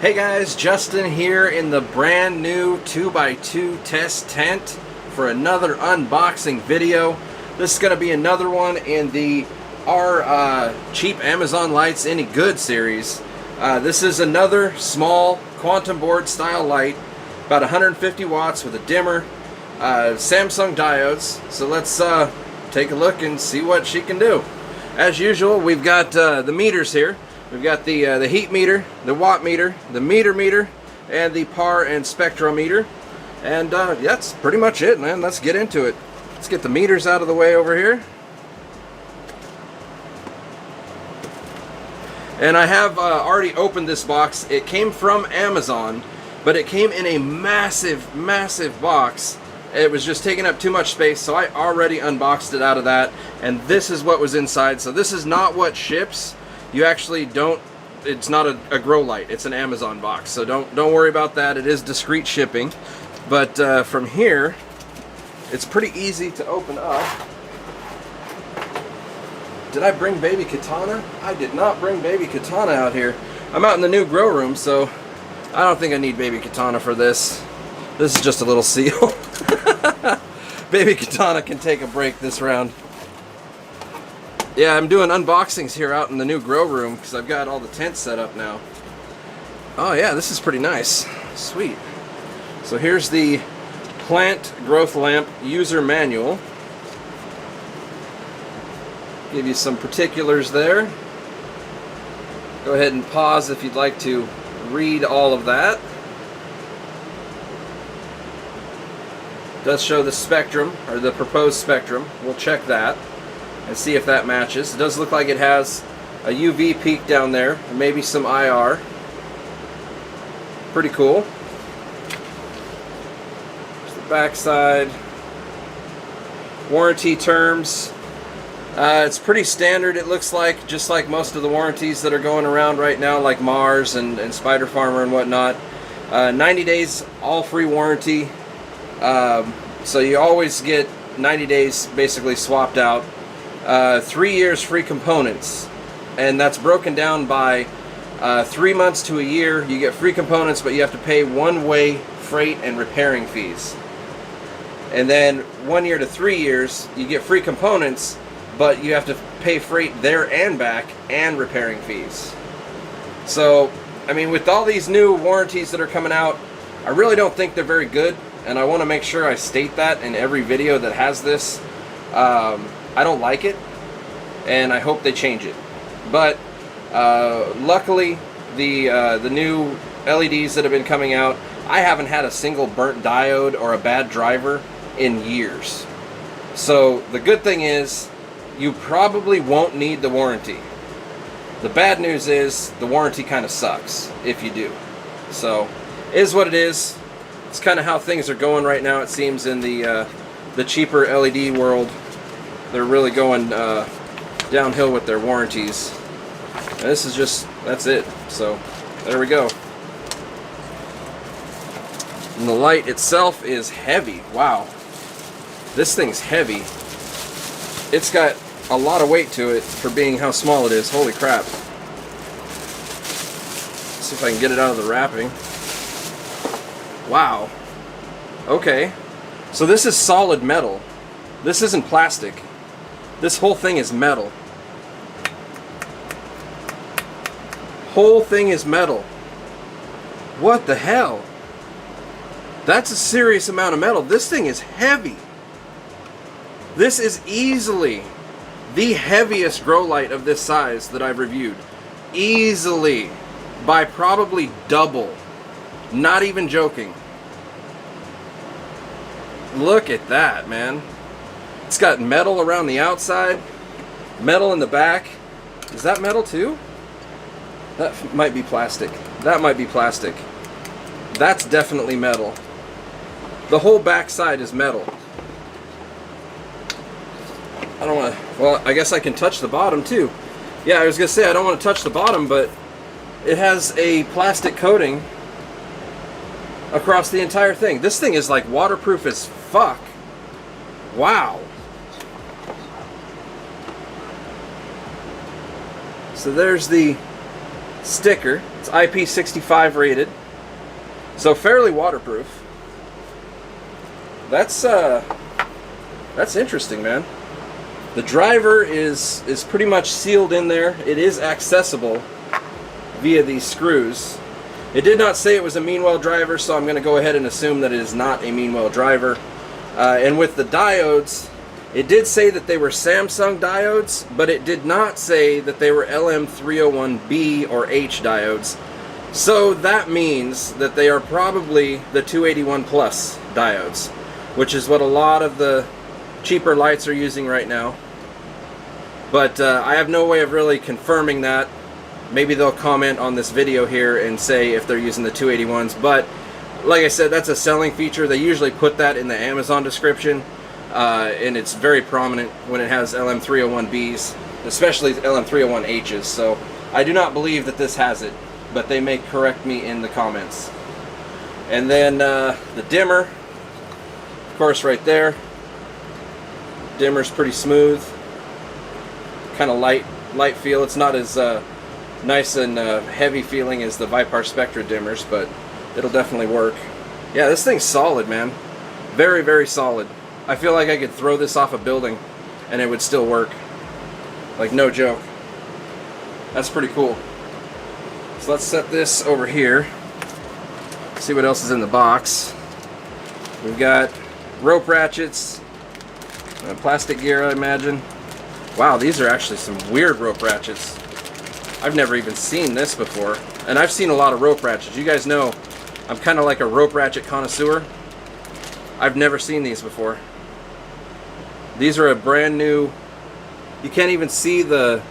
Hey guys, Justin here in the brand new 2x2 test tent for another unboxing video. This is going to be another one in the our cheap Amazon Lights Any Good series. This is another small quantum board style light, about 150 watts with a dimmer, Samsung diodes. So let's take a look and see what she can do. As usual, we've got the meters here. We've got the heat meter, the watt meter, the meter, and the par and spectrometer. And that's pretty much it, man. Let's get into it. Let's get the meters out of the way over here. And I have already opened this box. It came from Amazon, but it came in a massive, massive box. It was just taking up too much space, so I already unboxed it out of that. And this is what was inside. So this is not what ships. You actually don't, it's not a grow light, it's an Amazon box, so don't worry about that. It is discreet shipping. But from here, it's pretty easy to open up. Did I bring baby katana? I did not bring baby katana out here. I'm out in the new grow room, so I don't think I need baby katana for this. This is just a little seal. Baby katana can take a break this round. Yeah, I'm doing unboxings here out in the new grow room because I've got all the tents set up now. Oh yeah, this is pretty nice. Sweet. So here's the plant growth lamp user manual. Give you some particulars there. Go ahead and pause if you'd like to read all of that. It does show the spectrum, or the proposed spectrum. We'll check that and see if that matches. It does look like it has a UV peak down there, and maybe some IR. Pretty cool. There's the back side. Warranty terms. It's pretty standard, it looks like, just like most of the warranties that are going around right now, like Mars and Spider Farmer and whatnot. 90 days, all free warranty. So you always get 90 days basically swapped out. 3 years free components, and that's broken down by 3 months to a year. You get free components, but you have to pay one-way freight and repairing fees. And then 1 year to 3 years, you get free components, but you have to pay freight there and back and repairing fees. So, I mean, with all these new warranties that are coming out, I really don't think they're very good, and I want to make sure I state that in every video that has this. I don't like it, and I hope they change it. But luckily, the new LEDs that have been coming out, I haven't had a single burnt diode or a bad driver in years. So the good thing is, you probably won't need the warranty. The bad news is, the warranty kind of sucks if you do. So, it is what it is. It's kind of how things are going right now, it seems, in the cheaper LED world. They're really going downhill with their warranties. And this is just, that's it. So, there we go. And the light itself is heavy. Wow. This thing's heavy. It's got a lot of weight to it for being how small it is. Holy crap. Let's see if I can get it out of the wrapping. Wow. Okay. So this is solid metal. This isn't plastic. This whole thing is metal. Whole thing is metal. What the hell? That's a serious amount of metal. This thing is heavy. This is easily the heaviest grow light of this size that I've reviewed. Easily. By probably double. Not even joking. Look at that, man. It's got metal around the outside, metal in the back. Is that metal too? That might be plastic. That might be plastic. That's definitely metal. The whole back side is metal. I don't want to, well, I guess I can touch the bottom too. Yeah, I was going to say I don't want to touch the bottom, but it has a plastic coating across the entire thing. This thing is like waterproof as fuck. Wow. So there's the sticker. It's IP65 rated, so fairly waterproof. That's interesting, man. The driver is pretty much sealed in there. It is accessible via these screws. It did not say it was a Meanwell driver, so I'm going to go ahead and assume that it is not a Meanwell driver. And with the diodes, it did say that they were Samsung diodes, but it did not say that they were LM301B or H diodes. So that means that they are probably the 281 plus diodes, which is what a lot of the cheaper lights are using right now. But I have no way of really confirming that. Maybe they'll comment on this video here and say if they're using the 281s, but like I said, that's a selling feature. They usually put that in the Amazon description, and it's very prominent when it has LM301Bs, especially LM301Hs. So I do not believe that this has it, but they may correct me in the comments. And then the dimmer, of course, right there. Dimmer's pretty smooth, kind of light feel. It's not as nice and heavy feeling as the Vipar Spectra dimmers, but it'll definitely work. Yeah, this thing's solid, man. Very, very solid. I feel like I could throw this off a building and it would still work. Like, no joke. That's pretty cool. So let's set this over here. See what else is in the box. We've got rope ratchets, plastic gear, I imagine. Wow, these are actually some weird rope ratchets. I've never even seen this before. And I've seen a lot of rope ratchets. You guys know I'm kind of like a rope ratchet connoisseur. I've never seen these before. These are a brand new... You can't even see the...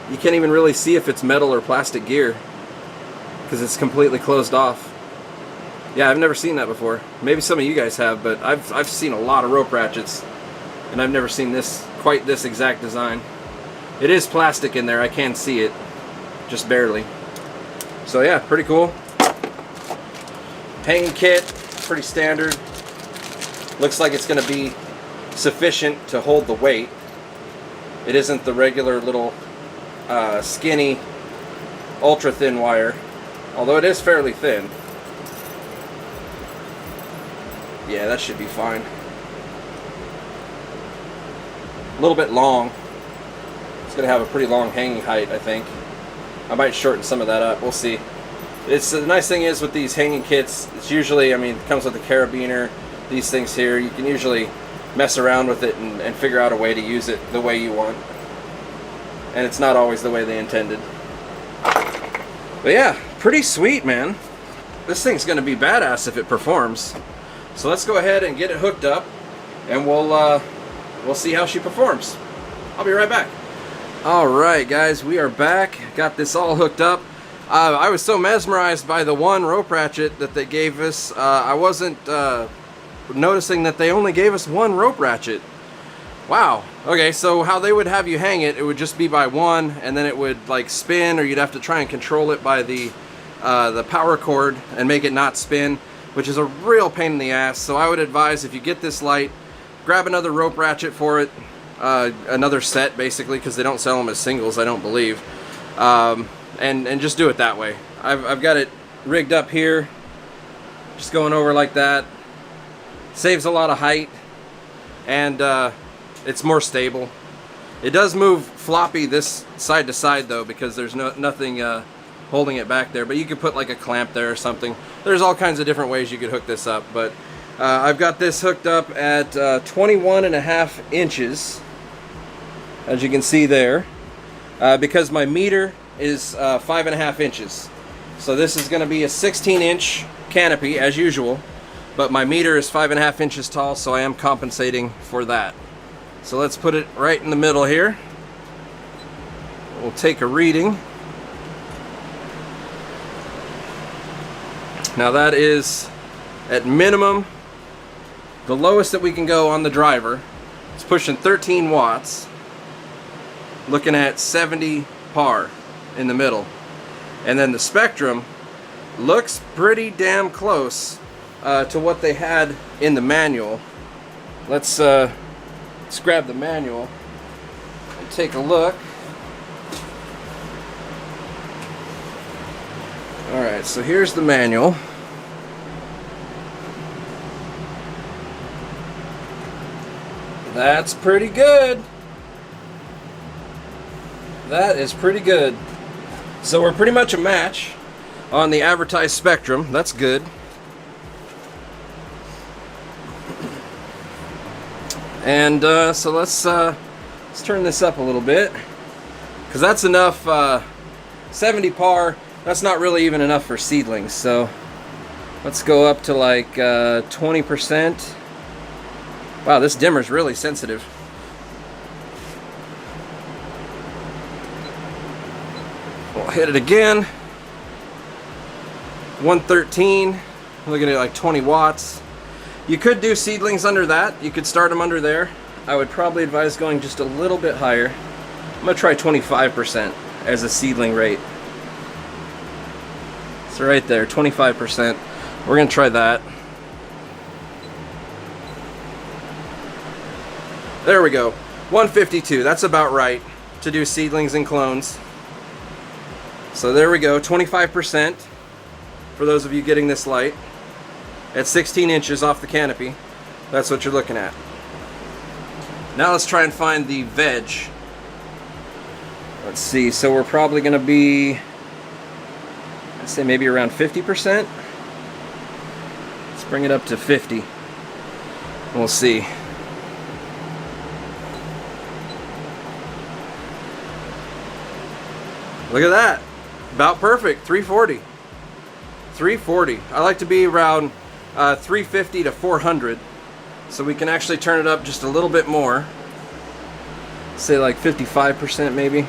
You can't even really see if it's metal or plastic gear, because it's completely closed off. Yeah, I've never seen that before. Maybe some of you guys have, but I've seen a lot of rope ratchets, and I've never seen this, quite this exact design. It is plastic in there, I can see it, just barely. So yeah, pretty cool. Hanging kit, pretty standard. Looks like it's going to be sufficient to hold the weight. It isn't the regular little skinny, ultra thin wire, although it is fairly thin. Yeah, that should be fine. A little bit long. It's going to have a pretty long hanging height, I think. I might shorten some of that up. We'll see. It's the nice thing is with these hanging kits, it's usually, I mean, it comes with a carabiner. These things here, you can usually mess around with it and figure out a way to use it the way you want. And it's not always the way they intended. But yeah, pretty sweet, man. This thing's going to be badass if it performs. So let's go ahead and get it hooked up, and we'll see how she performs. I'll be right back. Alright guys, we are back. Got this all hooked up. I was so mesmerized by the one rope ratchet that they gave us, I wasn't noticing that they only gave us one rope ratchet. Wow. Okay, so how they would have you hang it, it would just be by one, and then it would like spin, or you'd have to try and control it by the power cord and make it not spin, which is a real pain in the ass. So I would advise, if you get this light, grab another rope ratchet for it, another set basically, because they don't sell them as singles, I don't believe, and just do it that way. I've got it rigged up here, just going over like that. Saves a lot of height, and it's more stable. It does move floppy this side to side though, because there's nothing holding it back there, but you could put like a clamp there or something. There's all kinds of different ways you could hook this up, but I've got this hooked up at 21.5 inches, as you can see there, because my meter is 5.5 inches. So this is going to be a 16-inch canopy as usual, but my meter is 5.5 inches tall, so I am compensating for that. So let's put it right in the middle here. We'll take a reading. Now that is at minimum the lowest that we can go on the driver. It's pushing 13 watts, looking at 70 par in the middle. And then the spectrum looks pretty damn close to what they had in the manual. Let's grab the manual and take a look. Alright, so here's the manual. That's pretty good. That is pretty good. So we're pretty much a match on the advertised spectrum. That's good. And so let's turn this up a little bit, because that's enough. 70 par. That's not really even enough for seedlings. So let's go up to like 20%. Wow, this dimmer's really sensitive. We'll hit it again. 113. Looking at like 20 watts. You could do seedlings under that. You could start them under there. I would probably advise going just a little bit higher. I'm going to try 25% as a seedling rate. So right there, 25%. We're going to try that. There we go. 152. That's about right to do seedlings and clones. So there we go. 25% for those of you getting this light. At 16 inches off the canopy. That's what you're looking at. Now let's try and find the veg. Let's see. So we're probably going to be, I'd say maybe around 50%. Let's bring it up to 50. We'll see. Look at that. About perfect. 340. 340. I like to be around 350 to 400. So we can actually turn it up just a little bit more. Say like 55% maybe.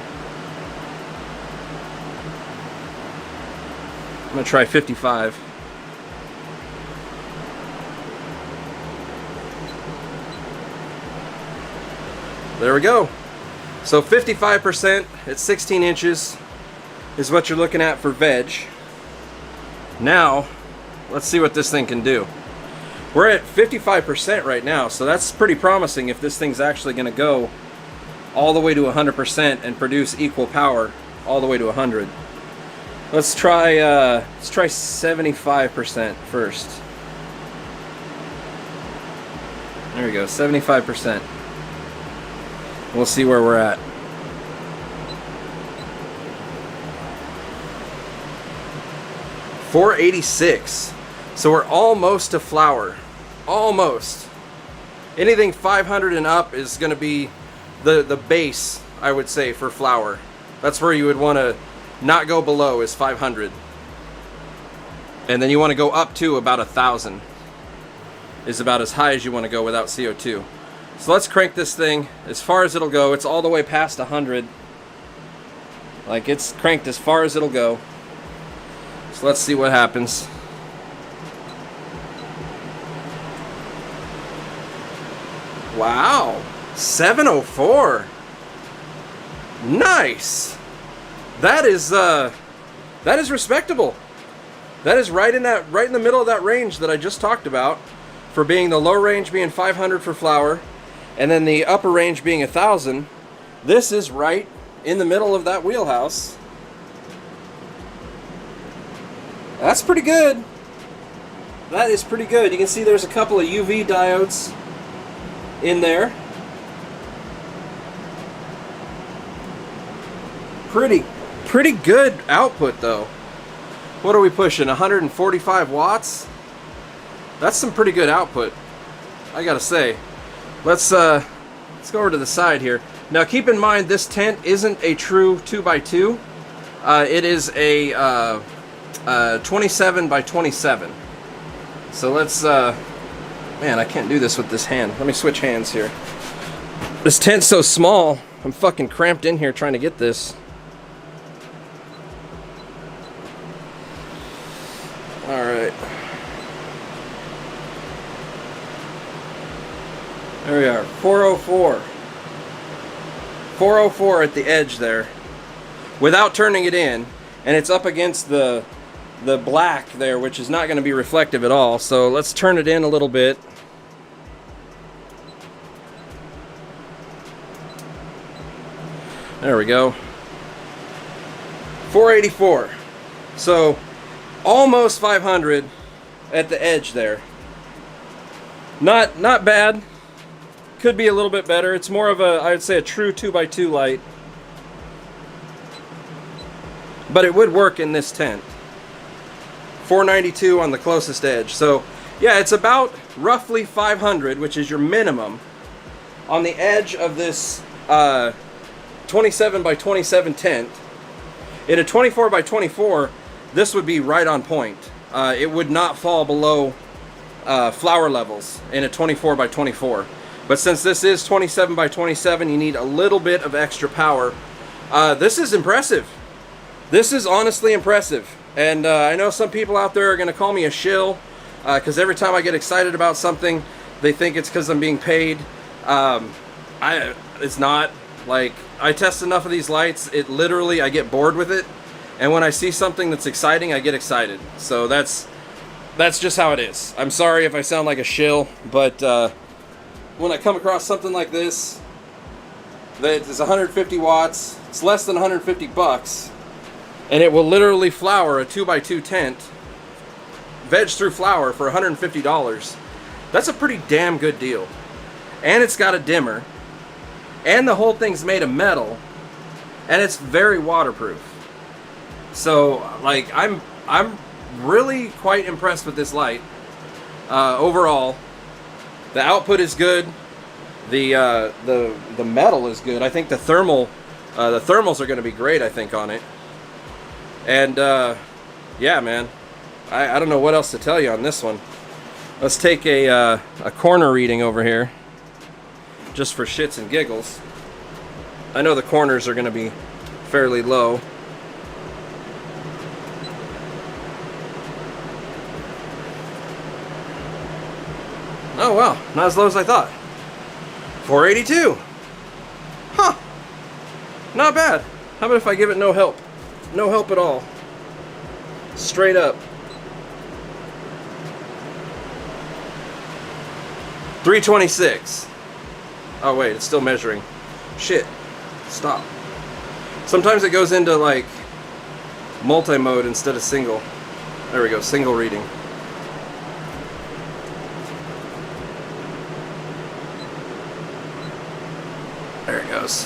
I'm going to try 55. There we go. So 55% at 16 inches is what you're looking at for veg. Now, let's see what this thing can do. We're at 55% right now, so that's pretty promising if this thing's actually going to go all the way to 100% and produce equal power all the way to 100. Let's try 75% first. There we go, 75%. We'll see where we're at. $486. So we're almost to flower. Almost. Anything 500 and up is going to be the base, I would say, for flower. That's where you would want to not go below is 500. And then you want to go up to about 1,000. Is about as high as you want to go without CO2. So let's crank this thing as far as it'll go. It's all the way past 100. Like, it's cranked as far as it'll go. So let's see what happens. Wow, 704. Nice. That is respectable. That is right in the middle of that range that I just talked about, for being the low range being 500 for flower, and then the upper range being 1,000. This is right in the middle of that wheelhouse. That's pretty good. That is pretty good. You can see there's a couple of UV diodes in there. Pretty good output though. What are we pushing? 145 watts? That's some pretty good output, I gotta say. Let's go over to the side here. Now keep in mind, this tent isn't a true 2x2. It is a 27 by 27. So let's man, I can't do this with this hand. Let me switch hands here. This tent's so small, I'm fucking cramped in here trying to get this. Alright. There we are, 404. 404 at the edge there, without turning it in, and it's up against the black there, which is not going to be reflective at all. So let's turn it in a little bit. There we go. 484. So almost 500 at the edge there. Not bad. Could be a little bit better. It's more of a, I would say, a true 2x2 light. But it would work in this tent. 492 on the closest edge. So yeah, it's about roughly 500, which is your minimum, on the edge of this 27 by 27 tent. In a 24 by 24, this would be right on point. It would not fall below flower levels in a 24 by 24. But since this is 27 by 27, you need a little bit of extra power. This is impressive. This is honestly impressive. And I know some people out there are going to call me a shill, because every time I get excited about something, they think it's because I'm being paid. It's not. Like, I test enough of these lights, it literally, I get bored with it. And when I see something that's exciting, I get excited. So that's just how it is. I'm sorry if I sound like a shill, but when I come across something like this, that is 150 watts, it's less than 150 bucks, and it will literally flower a 2x2 tent, veg through flower for $150. That's a pretty damn good deal. And it's got a dimmer, and the whole thing's made of metal, and it's very waterproof. So, like, I'm really quite impressed with this light. Overall, the output is good. The metal is good. I think the thermals are going to be great, I think, on it. And yeah, man, I don't know what else to tell you on this one. Let's take a corner reading over here, just for shits and giggles. I know the corners are going to be fairly low. Oh well, not as low as I thought. 482. Huh. Not bad. How about if I give it no help? No help at all. Straight up. 326. Oh wait, it's still measuring. Shit. Stop. Sometimes it goes into like multi-mode instead of single. There we go, single reading. There it goes.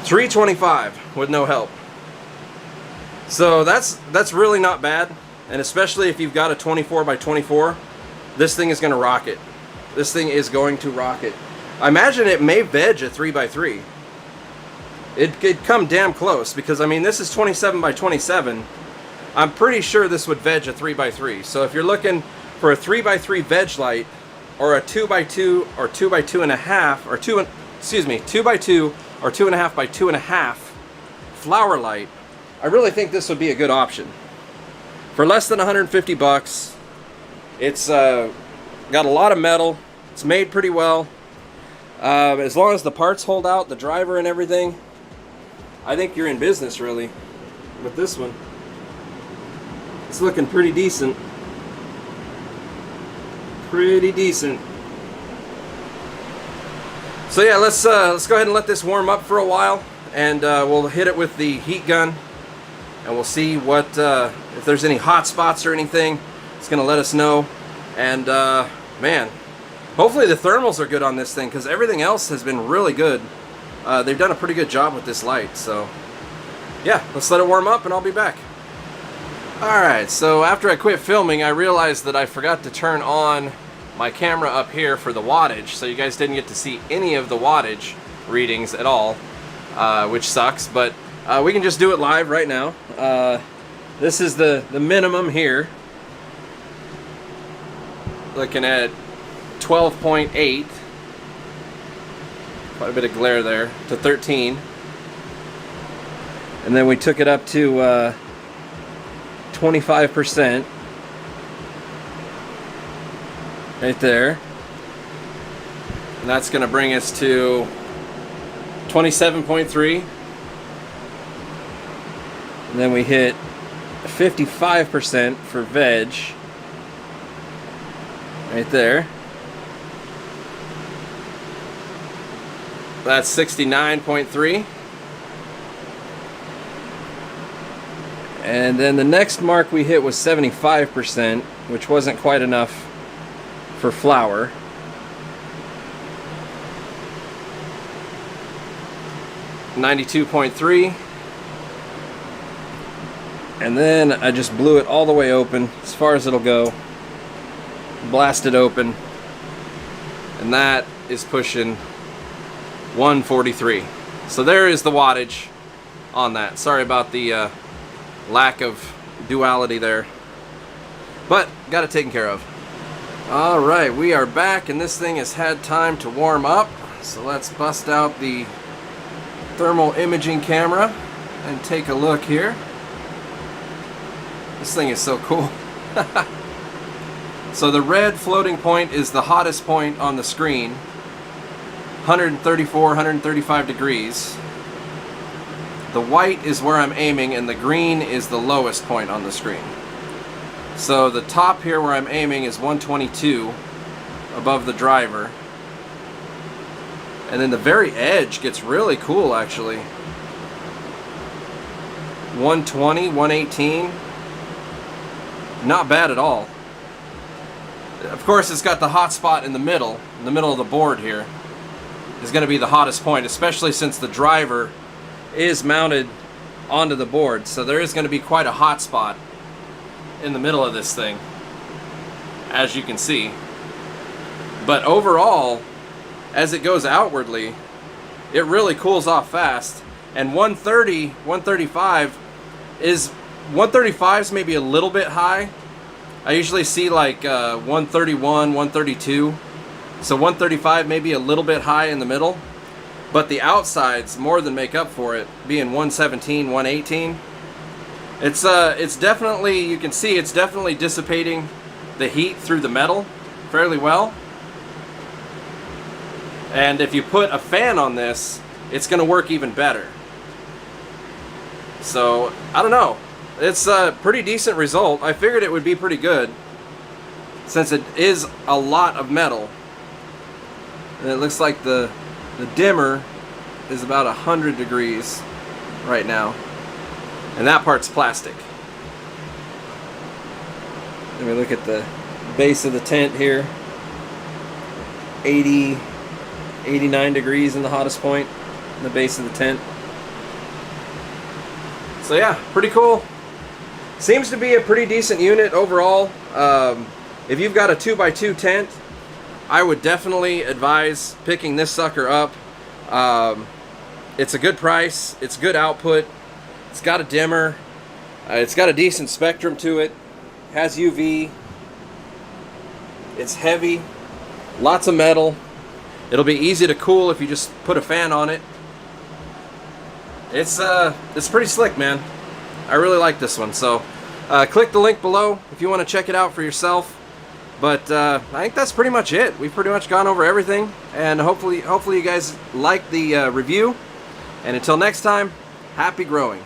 325 with no help. So that's really not bad, and especially if you've got a 24 by 24, this thing is going to rock it. This thing is going to rock it. I imagine it may veg a 3x3. It could come damn close, because I mean this is 27 by 27. I'm pretty sure this would veg a 3x3. So if you're looking for a 3x3 veg light, or a 2x2 or 2x2.5 or 2x2 or 2.5 by 2.5 flower light, I really think this would be a good option. For less than 150 bucks, it's got a lot of metal. It's made pretty well. As long as the parts hold out, the driver and everything, I think you're in business really with this one. It's looking pretty decent. Pretty decent. So yeah, let's go ahead and let this warm up for a while, and we'll hit it with the heat gun, and we'll see what if there's any hot spots or anything. It's gonna let us know. And man, hopefully the thermals are good on this thing, because everything else has been really good. They've done a pretty good job with this light. So yeah, let's let it warm up and I'll be back. Alright, so after I quit filming, I realized that I forgot to turn on my camera up here for the wattage, so you guys didn't get to see any of the wattage readings at all, which sucks, but we can just do it live right now. This is the minimum here. Looking at 12.8, quite a bit of glare there, to 13. And then we took it up to 25%. Right there. And that's going to bring us to 27.3. And then we hit 55% for veg. Right there. That's 69.3. And then the next mark we hit was 75%, which wasn't quite enough for flower. .3, and then I just blew it all the way open as far as it'll go, blast it open, and that is pushing 143. So there is the wattage on that. Sorry about the lack of duality there, but got it taken care of. Alright, we are back, and this thing has had time to warm up, so let's bust out the thermal imaging camera and take a look here. This thing is so cool. So the red floating point is the hottest point on the screen, 134, 135 degrees. The white is where I'm aiming, and the green is the lowest point on the screen. So the top here where I'm aiming is 122 above the driver. And then the very edge gets really cool, actually. 120, 118. Not bad at all. Of course, it's got the hot spot in the middle of the board here. Is going to be the hottest point, especially since the driver is mounted onto the board. So there is going to be quite a hot spot in the middle of this thing, as you can see. But overall, as it goes outwardly, it really cools off fast. And 130, 135 is 135 is maybe a little bit high. I usually see like 131, 132. So 135 maybe a little bit high in the middle. But the outsides more than make up for it, being 117, 118. It's definitely, you can see it's definitely dissipating the heat through the metal fairly well. And if you put a fan on this, it's going to work even better. So, I don't know. It's a pretty decent result. I figured it would be pretty good, since it is a lot of metal. And it looks like the dimmer is about 100 degrees right now. And that part's plastic. Let me look at the base of the tent here. 89 degrees in the hottest point in the base of the tent. So yeah, pretty cool. Seems to be a pretty decent unit overall. If you've got a 2x2 tent, I would definitely advise picking this sucker up. It's a good price, it's good output, it's got a dimmer, it's got a decent spectrum to it, has UV, it's heavy, lots of metal. It'll be easy to cool if you just put a fan on it. It's pretty slick, man. I really like this one. So click the link below if you want to check it out for yourself. But I think that's pretty much it. We've pretty much gone over everything, and hopefully you guys like the review. And until next time, happy growing.